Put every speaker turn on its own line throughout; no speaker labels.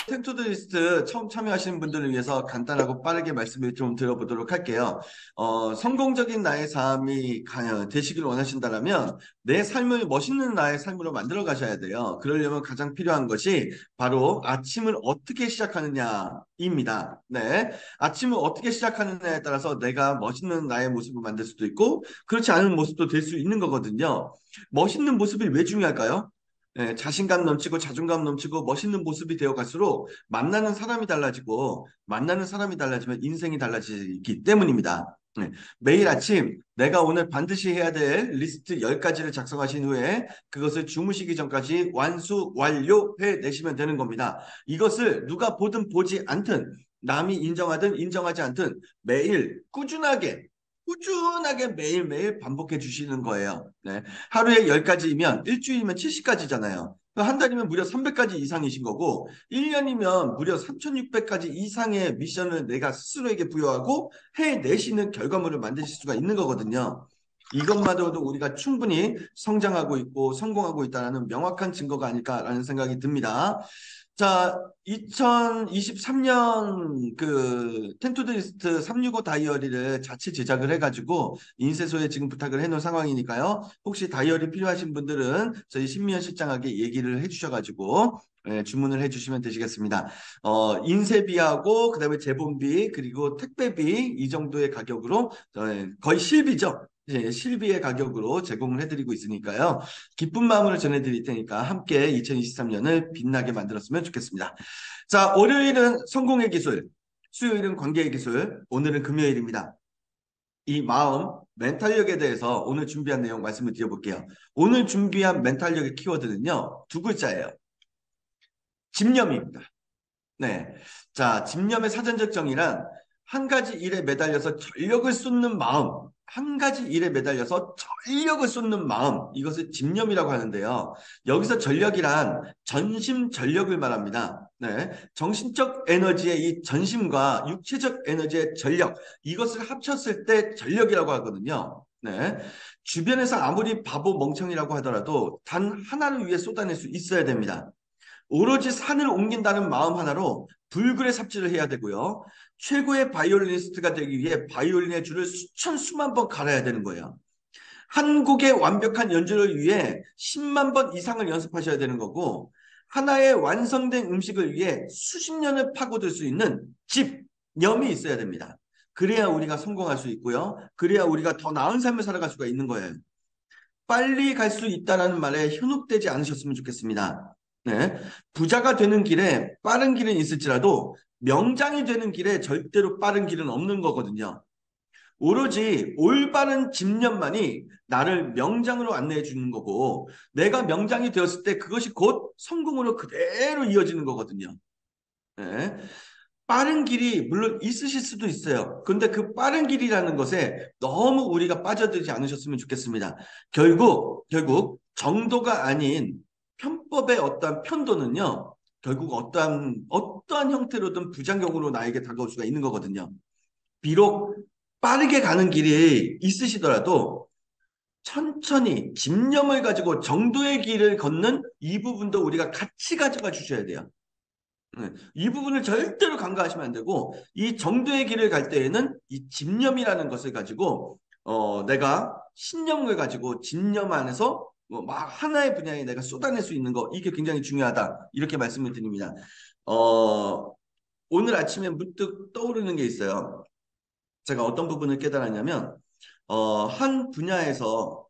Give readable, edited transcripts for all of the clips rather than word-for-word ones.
텐투드리스트 처음 참여하시는 분들을 위해서 간단하고 빠르게 말씀을 좀 드려보도록 할게요. 성공적인 나의 삶이 되시길 원하신다면 내 삶을 멋있는 나의 삶으로 만들어 가셔야 돼요. 그러려면 가장 필요한 것이 바로 아침을 어떻게 시작하느냐입니다. 네. 아침을 어떻게 시작하느냐에 따라서 내가 멋있는 나의 모습을 만들 수도 있고 그렇지 않은 모습도 될 수 있는 거거든요. 멋있는 모습이 왜 중요할까요? 자신감 넘치고 자존감 넘치고 멋있는 모습이 되어 갈수록 만나는 사람이 달라지고 만나는 사람이 달라지면 인생이 달라지기 때문입니다. 매일 아침 내가 오늘 반드시 해야 될 리스트 10가지를 작성하신 후에 그것을 주무시기 전까지 완수 완료해 내시면 되는 겁니다. 이것을 누가 보든 보지 않든 남이 인정하든 인정하지 않든 매일 꾸준하게 매일매일 반복해 주시는 거예요. 네. 하루에 10가지이면 일주일이면 70가지잖아요. 한 달이면 무려 300가지 이상이신 거고 1년이면 무려 3600가지 이상의 미션을 내가 스스로에게 부여하고 해내시는 결과물을 만드실 수가 있는 거거든요. 이것만으로도 우리가 충분히 성장하고 있고 성공하고 있다는 명확한 증거가 아닐까라는 생각이 듭니다. 자, 2023년 그 텐투드리스트 365 다이어리를 자체 제작을 해가지고 인쇄소에 지금 부탁을 해놓은 상황이니까요. 혹시 다이어리 필요하신 분들은 저희 신미연 실장에게 얘기를 해주셔가지고 주문을 해주시면 되시겠습니다. 인쇄비하고 그다음에 제본비 그리고 택배비 이 정도의 가격으로 거의 실비죠. 예, 실비의 가격으로 제공을 해드리고 있으니까요. 기쁜 마음으로 전해드릴 테니까 함께 2023년을 빛나게 만들었으면 좋겠습니다. 자, 월요일은 성공의 기술, 수요일은 관계의 기술, 오늘은 금요일입니다. 이 마음, 멘탈력에 대해서 오늘 준비한 내용 말씀을 드려볼게요. 오늘 준비한 멘탈력의 키워드는요, 두 글자예요. 집념입니다. 네. 자, 집념의 사전적 정의란 한 가지 일에 매달려서 전력을 쏟는 마음, 한 가지 일에 매달려서 전력을 쏟는 마음, 이것을 집념이라고 하는데요. 여기서 전력이란 전심 전력을 말합니다. 네. 정신적 에너지의 이 전심과 육체적 에너지의 전력, 이것을 합쳤을 때 전력이라고 하거든요. 네. 주변에서 아무리 바보 멍청이라고 하더라도 단 하나를 위해 쏟아낼 수 있어야 됩니다. 오로지 산을 옮긴다는 마음 하나로 불굴의 삽질을 해야 되고요. 최고의 바이올리니스트가 되기 위해 바이올린의 줄을 수만 번 갈아야 되는 거예요. 한 곡의 완벽한 연주를 위해 10만 번 이상을 연습하셔야 되는 거고 하나의 완성된 음식을 위해 수십 년을 파고들 수 있는 집념이 있어야 됩니다. 그래야 우리가 성공할 수 있고요. 그래야 우리가 더 나은 삶을 살아갈 수가 있는 거예요. 빨리 갈 수 있다는 말에 현혹되지 않으셨으면 좋겠습니다. 네. 부자가 되는 길에 빠른 길은 있을지라도 명장이 되는 길에 절대로 빠른 길은 없는 거거든요. 오로지 올바른 집념만이 나를 명장으로 안내해 주는 거고 내가 명장이 되었을 때 그것이 곧 성공으로 그대로 이어지는 거거든요. 네. 빠른 길이 물론 있으실 수도 있어요. 근데 그 빠른 길이라는 것에 너무 우리가 빠져들지 않으셨으면 좋겠습니다. 결국 정도가 아닌 편법의 어떠한 편도는요. 결국 어떠한 형태로든 부작용으로 나에게 다가올 수가 있는 거거든요. 비록 빠르게 가는 길이 있으시더라도 천천히 집념을 가지고 정도의 길을 걷는 이 부분도 우리가 같이 가져가 주셔야 돼요. 이 부분을 절대로 간과하시면 안 되고 이 정도의 길을 갈 때에는 이 집념이라는 것을 가지고 내가 신념을 가지고 집념 안에서 막 하나의 분야에 내가 쏟아낼 수 있는 거 이게 굉장히 중요하다 이렇게 말씀을 드립니다. 어, 오늘 아침에 문득 떠오르는 게 있어요. 제가 어떤 부분을 깨달았냐면 한 분야에서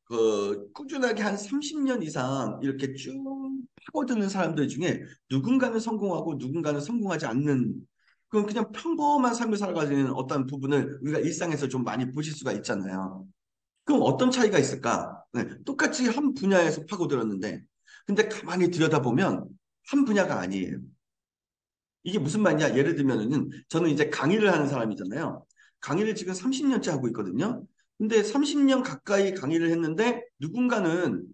그 꾸준하게 한 30년 이상 이렇게 쭉 파고드는 사람들 중에 누군가는 성공하고 누군가는 성공하지 않는 그건 그냥 평범한 삶을 살아가는 어떤 부분을 우리가 일상에서 좀 많이 보실 수가 있잖아요. 그럼 어떤 차이가 있을까? 네, 똑같이 한 분야에서 파고들었는데 근데 가만히 들여다보면 한 분야가 아니에요. 이게 무슨 말이냐? 예를 들면은 저는 이제 강의를 하는 사람이잖아요. 강의를 지금 30년째 하고 있거든요. 근데 30년 가까이 강의를 했는데 누군가는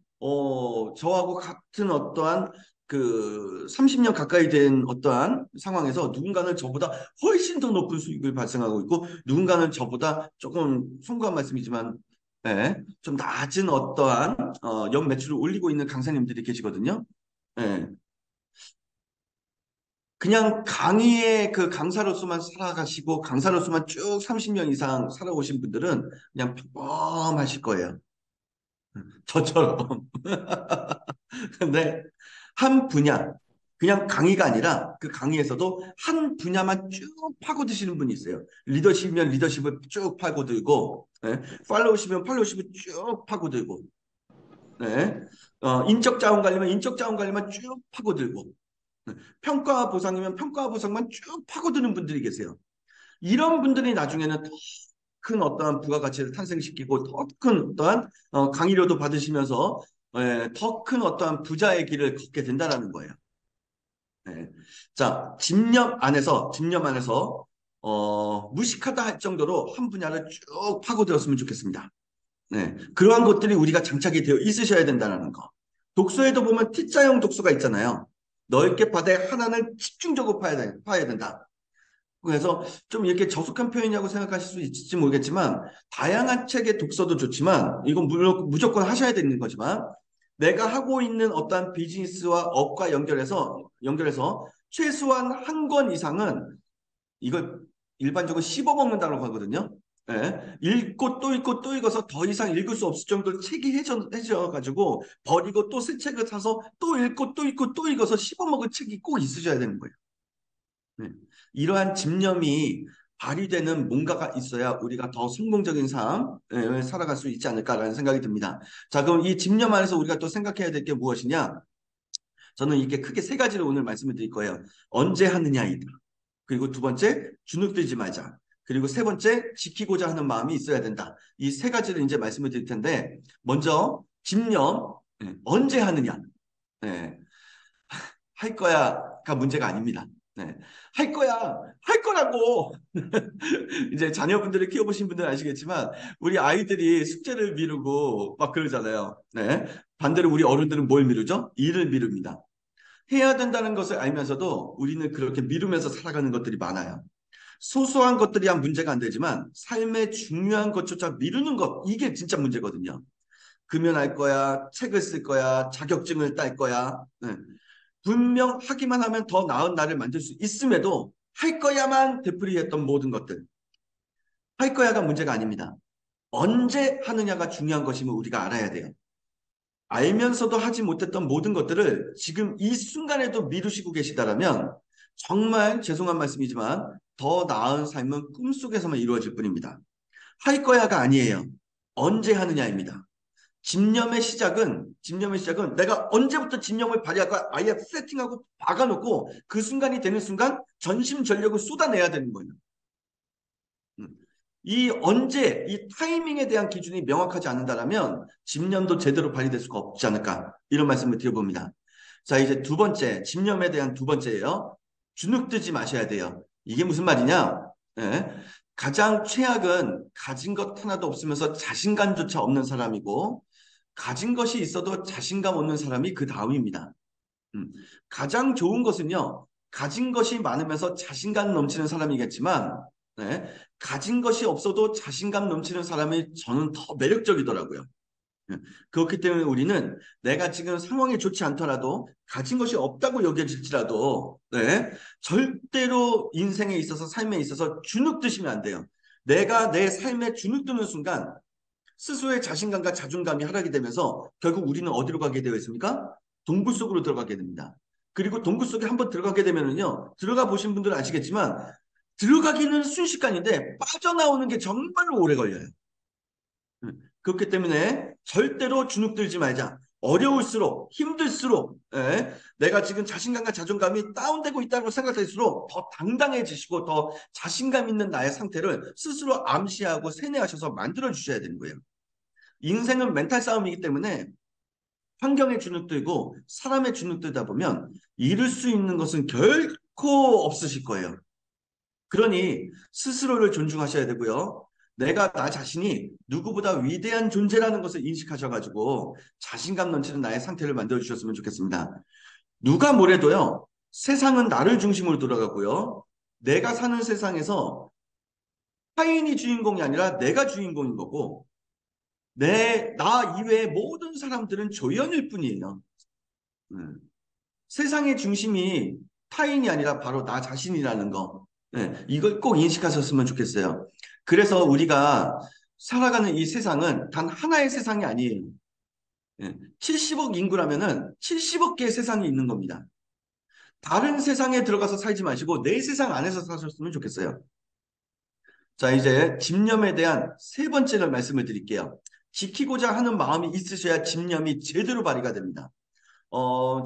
저하고 같은 어떠한 그 30년 가까이 된 어떠한 상황에서 누군가는 저보다 훨씬 더 높은 수익을 발생하고 있고 누군가는 저보다 조금 송구한 말씀이지만 좀 낮은 어떠한 연 매출을 올리고 있는 강사님들이 계시거든요. 예. 그냥 강의의 그 강사로서만 살아가시고 강사로서만 쭉 30년 이상 살아오신 분들은 그냥 평범하실 거예요. 저처럼. 근데 한 분야, 그냥 강의가 아니라 그 강의에서도 한 분야만 쭉 파고드시는 분이 있어요. 리더십이면 리더십을 쭉 파고들고, 네? 팔로우십이면 팔로우십을 쭉 파고들고, 네? 인적 자원 관리면 인적 자원 관리만 쭉 파고들고, 네? 평가 보상이면 평가 보상만 쭉 파고드는 분들이 계세요. 이런 분들이 나중에는 더 큰 어떠한 부가가치를 탄생시키고 더 큰 어떠한 강의료도 받으시면서 더 큰 어떠한 부자의 길을 걷게 된다라는 거예요. 네. 자, 집념 안에서 무식하다 할 정도로 한 분야를 쭉 파고들었으면 좋겠습니다. 네. 그러한 것들이 우리가 장착이 되어 있으셔야 된다는 거. 독서에도 보면 T자형 독서가 있잖아요. 넓게 파되 하나는 집중적으로 파야 된다. 그래서 좀 이렇게 저속한 표현이라고 생각하실 수 있을지 모르겠지만 다양한 책의 독서도 좋지만 이건 무조건 하셔야 되는 거지만 내가 하고 있는 어떠한 비즈니스와 업과 연결해서 최소한 한 권 이상은 이걸 일반적으로 씹어먹는다고 하거든요. 예, 읽고 또 읽고 또 읽어서 더 이상 읽을 수 없을 정도로 책이 해져가지고 버리고 또 새 책을 사서 또 읽고 또 읽고 또 읽어서 씹어먹을 책이 꼭 있으셔야 되는 거예요. 네. 이러한 집념이 발휘되는 뭔가가 있어야 우리가 더 성공적인 삶을 살아갈 수 있지 않을까라는 생각이 듭니다. 자, 그럼 이 집념 안에서 우리가 또 생각해야 될 게 무엇이냐? 저는 이렇게 크게 세 가지를 오늘 말씀을 드릴 거예요. 언제 하느냐이다. 그리고 두 번째, 주눅들지 말자. 그리고 세 번째, 지키고자 하는 마음이 있어야 된다. 이 세 가지를 이제 말씀을 드릴 텐데, 먼저 집념, 언제 하느냐. 네. 할 거야가 문제가 아닙니다. 네. 할 거야. 할 거라고. 이제 자녀분들을 키워보신 분들은 아시겠지만 우리 아이들이 숙제를 미루고 막 그러잖아요. 네. 반대로 우리 어른들은 뭘 미루죠? 일을 미룹니다. 해야 된다는 것을 알면서도 우리는 그렇게 미루면서 살아가는 것들이 많아요. 소소한 것들이야 문제가 안 되지만 삶의 중요한 것조차 미루는 것, 이게 진짜 문제거든요. 금연할 거야, 책을 쓸 거야, 자격증을 딸 거야. 네. 분명 하기만 하면 더 나은 나를 만들 수 있음에도 할 거야만 되풀이했던 모든 것들. 할 거야가 문제가 아닙니다. 언제 하느냐가 중요한 것임을 우리가 알아야 돼요. 알면서도 하지 못했던 모든 것들을 지금 이 순간에도 미루시고 계시다라면 정말 죄송한 말씀이지만 더 나은 삶은 꿈속에서만 이루어질 뿐입니다. 할 거야가 아니에요. 언제 하느냐입니다. 집념의 시작은 내가 언제부터 집념을 발휘할까 아예 세팅하고 박아놓고 그 순간이 되는 순간 전심전력을 쏟아내야 되는 거예요. 음. 이 언제, 이 타이밍에 대한 기준이 명확하지 않는다면 집념도 제대로 발휘될 수가 없지 않을까 이런 말씀을 드려봅니다. 자, 이제 두 번째, 집념에 대한 두 번째예요. 주눅들지 마셔야 돼요. 이게 무슨 말이냐? 예. 가장 최악은 가진 것 하나도 없으면서 자신감조차 없는 사람이고 가진 것이 있어도 자신감 없는 사람이 그 다음입니다. 음, 가장 좋은 것은요, 가진 것이 많으면서 자신감 넘치는 사람이겠지만, 네, 가진 것이 없어도 자신감 넘치는 사람이 저는 더 매력적이더라고요. 그렇기 때문에 우리는 내가 지금 상황이 좋지 않더라도 가진 것이 없다고 여겨질지라도 네, 절대로 인생에 있어서 삶에 있어서 주눅 드시면 안 돼요. 내가 내 삶에 주눅 드는 순간 스스로의 자신감과 자존감이 하락이 되면서 결국 우리는 어디로 가게 되어 있습니까? 동굴 속으로 들어가게 됩니다. 그리고 동굴 속에 한번 들어가게 되면은요, 들어가 보신 분들은 아시겠지만 들어가기는 순식간인데 빠져나오는 게 정말로 오래 걸려요. 그렇기 때문에 절대로 주눅 들지 말자. 어려울수록 힘들수록 내가 지금 자신감과 자존감이 다운되고 있다고 생각할수록 더 당당해지시고 더 자신감 있는 나의 상태를 스스로 암시하고 세뇌하셔서 만들어 주셔야 되는 거예요. 인생은 멘탈 싸움이기 때문에 환경에 주눅들고 사람의 주눅들다 보면 이룰 수 있는 것은 결코 없으실 거예요. 그러니 스스로를 존중하셔야 되고요. 내가 나 자신이 누구보다 위대한 존재라는 것을 인식하셔가지고 자신감 넘치는 나의 상태를 만들어 주셨으면 좋겠습니다. 누가 뭐래도요. 세상은 나를 중심으로 돌아가고요. 내가 사는 세상에서 타인이 주인공이 아니라 내가 주인공인 거고 나 이외의 모든 사람들은 조연일 뿐이에요. 세상의 중심이 타인이 아니라 바로 나 자신이라는 거. 예, 이걸 꼭 인식하셨으면 좋겠어요. 그래서 우리가 살아가는 이 세상은 단 하나의 세상이 아니에요. 예, 70억 인구라면은 70억 개의 세상이 있는 겁니다. 다른 세상에 들어가서 살지 마시고 내 세상 안에서 사셨으면 좋겠어요. 자, 이제 집념에 대한 세 번째를 말씀을 드릴게요. 지키고자 하는 마음이 있으셔야 집념이 제대로 발휘가 됩니다.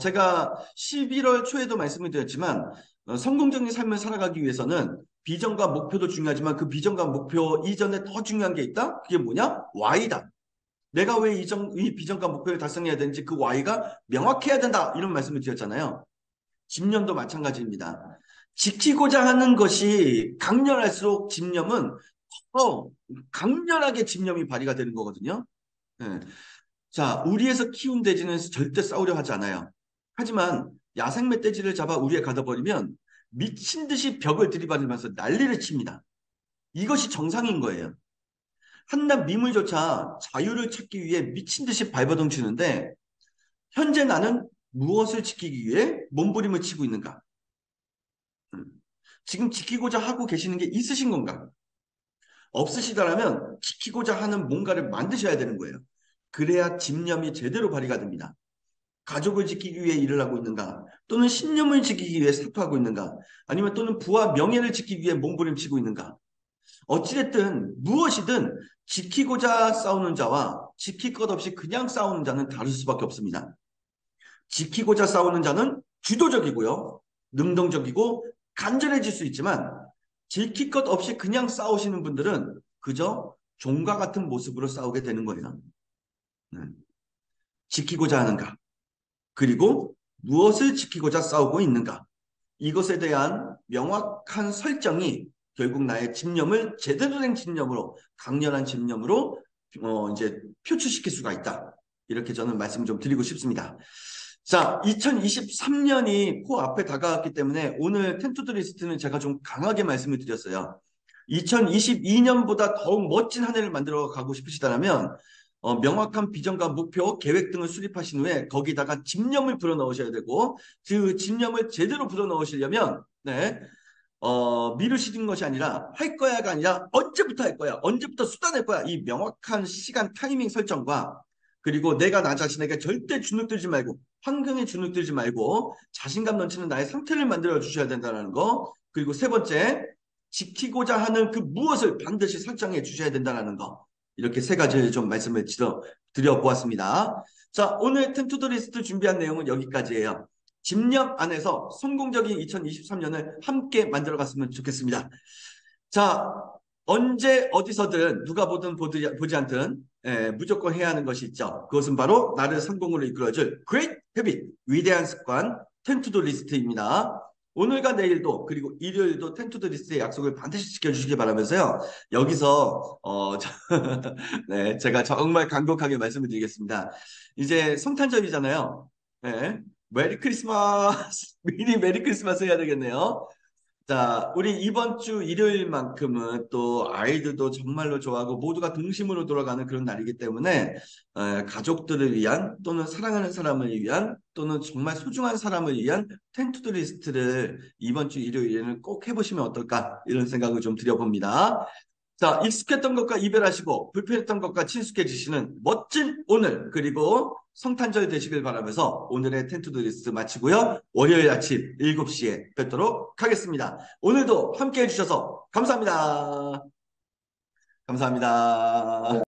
제가 11월 초에도 말씀을 드렸지만, 성공적인 삶을 살아가기 위해서는 비전과 목표도 중요하지만 그 비전과 목표 이전에 더 중요한 게 있다? 그게 뭐냐? Y다. 내가 왜 이 비전과 목표를 달성해야 되는지 그 Y가 명확해야 된다. 이런 말씀을 드렸잖아요. 집념도 마찬가지입니다. 지키고자 하는 것이 강렬할수록 집념은 더 강렬하게 집념이 발휘가 되는 거거든요. 예. 자, 우리에서 키운 돼지는 절대 싸우려 하지 않아요. 하지만 야생 멧돼지를 잡아 우리에 가둬버리면 미친 듯이 벽을 들이받으면서 난리를 칩니다. 이것이 정상인 거예요. 한낱 미물조차 자유를 찾기 위해 미친 듯이 발버둥 치는데 현재 나는 무엇을 지키기 위해 몸부림을 치고 있는가? 음. 지금 지키고자 하고 계시는 게 있으신 건가? 없으시다라면 지키고자 하는 뭔가를 만드셔야 되는 거예요. 그래야 집념이 제대로 발휘가 됩니다. 가족을 지키기 위해 일을 하고 있는가? 또는 신념을 지키기 위해 사투하고 있는가? 아니면 또는 부와 명예를 지키기 위해 몸부림치고 있는가? 어찌됐든 무엇이든 지키고자 싸우는 자와 지킬 것 없이 그냥 싸우는 자는 다를 수밖에 없습니다. 지키고자 싸우는 자는 주도적이고요. 능동적이고 간절해질 수 있지만 지킬 것 없이 그냥 싸우시는 분들은 그저 종과 같은 모습으로 싸우게 되는 거예요. 지키고자 하는가? 그리고 무엇을 지키고자 싸우고 있는가? 이것에 대한 명확한 설정이 결국 나의 집념을 제대로 된 집념으로, 강렬한 집념으로 이제 표출시킬 수가 있다. 이렇게 저는 말씀 좀 드리고 싶습니다. 자, 2023년이 코앞에 다가왔기 때문에 오늘 텐투드 리스트는 제가 좀 강하게 말씀을 드렸어요. 2022년보다 더욱 멋진 한 해를 만들어 가고 싶으시다면 명확한 비전과 목표, 계획 등을 수립하신 후에 거기다가 집념을 불어넣으셔야 되고 그 집념을 제대로 불어넣으시려면 네, 미루시는 것이 아니라 할 거야가 아니라 언제부터 할 거야, 언제부터 쏟아낼 거야 이 명확한 시간 타이밍 설정과 그리고 내가 나 자신에게 절대 주눅들지 말고 환경에 주눅들지 말고 자신감 넘치는 나의 상태를 만들어 주셔야 된다는 거. 그리고 세 번째, 지키고자 하는 그 무엇을 반드시 설정해 주셔야 된다는 거. 이렇게 세 가지를 좀 말씀을 드려보았습니다. 자, 오늘 텐투더 리스트 준비한 내용은 여기까지예요. 집념 안에서 성공적인 2023년을 함께 만들어갔으면 좋겠습니다. 자, 언제 어디서든 누가 보든 보지 않든 무조건 해야 하는 것이 있죠. 그것은 바로 나를 성공으로 이끌어줄 Great Habit, 위대한 습관, 텐투더 리스트입니다. 오늘과 내일도 그리고 일요일도 텐투더 리스트의 약속을 반드시 지켜주시기 바라면서요. 여기서 네, 제가 정말 간곡하게 말씀을 드리겠습니다. 이제 성탄절이잖아요. 네, 메리 크리스마스 미리 메리 크리스마스 해야 되겠네요. 자, 우리 이번 주 일요일만큼은 또 아이들도 정말로 좋아하고 모두가 동심으로 돌아가는 그런 날이기 때문에 가족들을 위한 또는 사랑하는 사람을 위한 또는 정말 소중한 사람을 위한 텐투드 리스트를 이번 주 일요일에는 꼭 해보시면 어떨까 이런 생각을 좀 드려봅니다. 자, 익숙했던 것과 이별하시고 불편했던 것과 친숙해지시는 멋진 오늘 그리고 성탄절 되시길 바라면서 오늘의 텐투드 리스트 마치고요. 월요일 아침 7시에 뵙도록 하겠습니다. 오늘도 함께 해주셔서 감사합니다. 감사합니다.